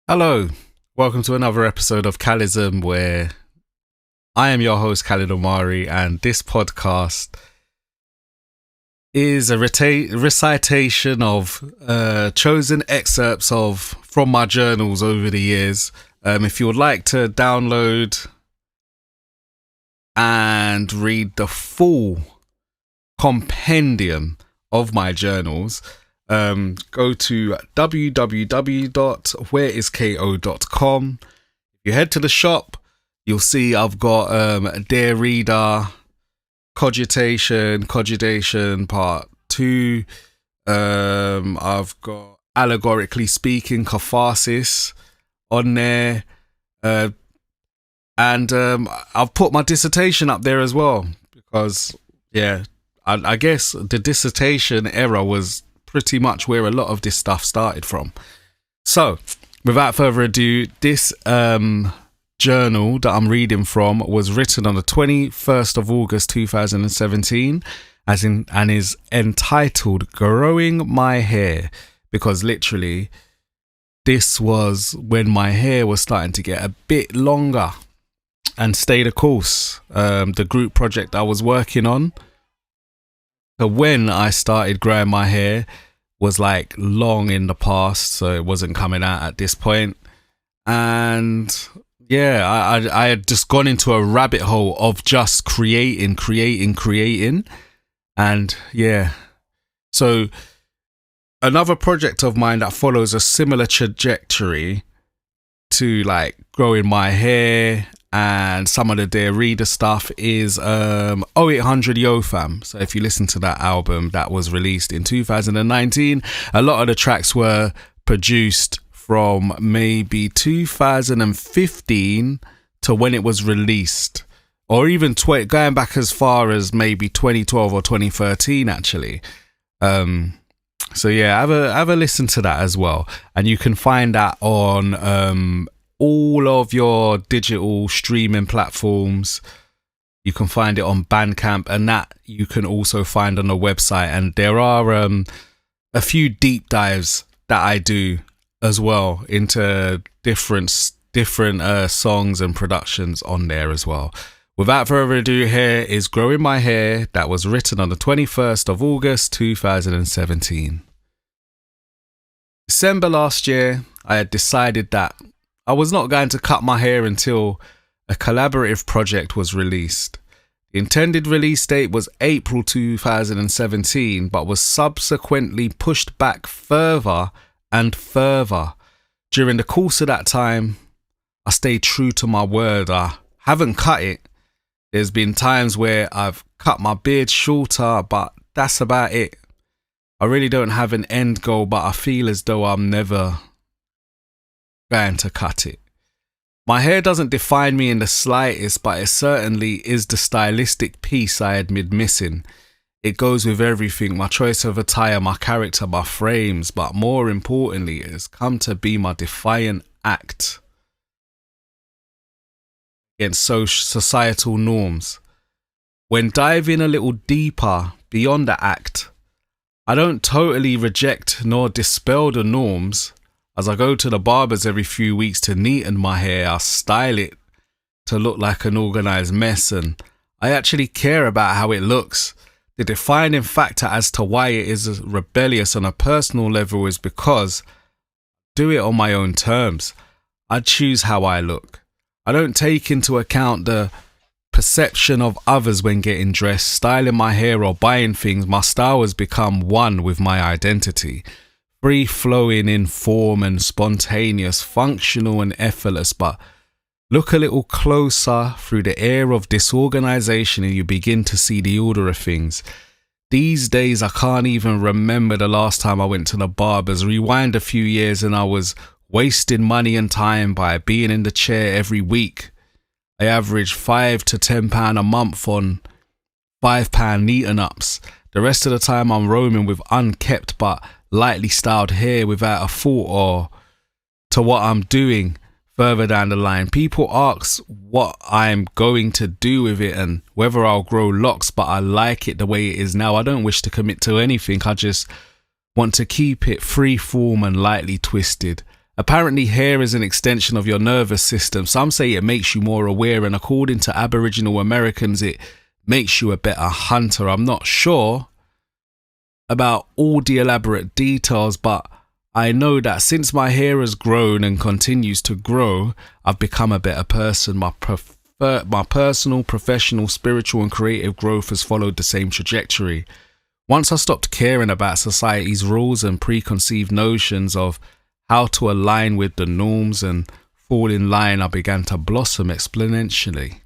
Hello, welcome to another episode of Khalism, where I am your host Khalid Omari, and this podcast is a recitation of chosen excerpts from my journals over the years. If you would like to download and read the full compendium of my journals, go to www.whereisko.com. If you head to the shop, you'll see I've got Dear Reader, Cogitation Part 2. I've got Allegorically Speaking, Catharsis on there. And I've put my dissertation up there as well, because, I guess the dissertation era was pretty much where a lot of this stuff started from. So, without further ado, this journal that I'm reading from was written on the 21st of August 2017, and is entitled Growing My Hair, because literally this was when my hair was starting to get a bit longer and stay the course. The group project I was working on, so when I started growing my hair, was like long in the past, so it wasn't coming out at this point. And I had just gone into a rabbit hole of just creating. And so another project of mine that follows a similar trajectory to like growing my hair and some of the Dear Reader stuff is 0800 Yo Fam. So if you listen to that album that was released in 2019, a lot of the tracks were produced from maybe 2015 to when it was released, or even going back as far as maybe 2012 or 2013 actually. So have a listen to that as well, and you can find that on all of your digital streaming platforms. You can find it on Bandcamp, and that you can also find on the website. And there are a few deep dives that I do as well into different songs and productions on there as well. Without further ado, here is Growing My Hair, that was written on the 21st of August 2017. December last year, I had decided that I was not going to cut my hair until a collaborative project was released. The intended release date was April 2017, but was subsequently pushed back further and further. During the course of that time, I stayed true to my word. I haven't cut it. There's been times where I've cut my beard shorter, but that's about it. I really don't have an end goal, but I feel as though I'm never going to cut it. My hair doesn't define me in the slightest, but it certainly is the stylistic piece I admit missing. It goes with everything: my choice of attire, my character, my frames, but more importantly, it has come to be my defiant act against societal norms. When diving a little deeper beyond the act, I don't totally reject nor dispel the norms. As I go to the barbers every few weeks to neaten my hair, I style it to look like an organised mess, and I actually care about how it looks. The defining factor as to why it is rebellious on a personal level is because I do it on my own terms. I choose how I look. I don't take into account the perception of others when getting dressed, styling my hair or buying things. My style has become one with my identity. Free-flowing in form and spontaneous, functional and effortless. But look a little closer through the air of disorganization and you begin to see the order of things. These days I can't even remember the last time I went to the barbers. Rewind a few years and I was wasting money and time by being in the chair every week. I average £5 to £10 a month on £5 neaten ups. The rest of the time I'm roaming with unkept but lightly styled hair without a thought or to what I'm doing further down the line. People ask what I'm going to do with it and whether I'll grow locks, but I like it the way it is now. I don't wish to commit to anything. I just want to keep it free form and lightly twisted. Apparently hair is an extension of your nervous system. Some say it makes you more aware, and according to Aboriginal Americans, it makes you a better hunter. I'm not sure about all the elaborate details, but I know that since my hair has grown and continues to grow, I've become a better person. My personal, professional, spiritual and creative growth has followed the same trajectory. Once I stopped caring about society's rules and preconceived notions of how to align with the norms and fall in line, I began to blossom exponentially.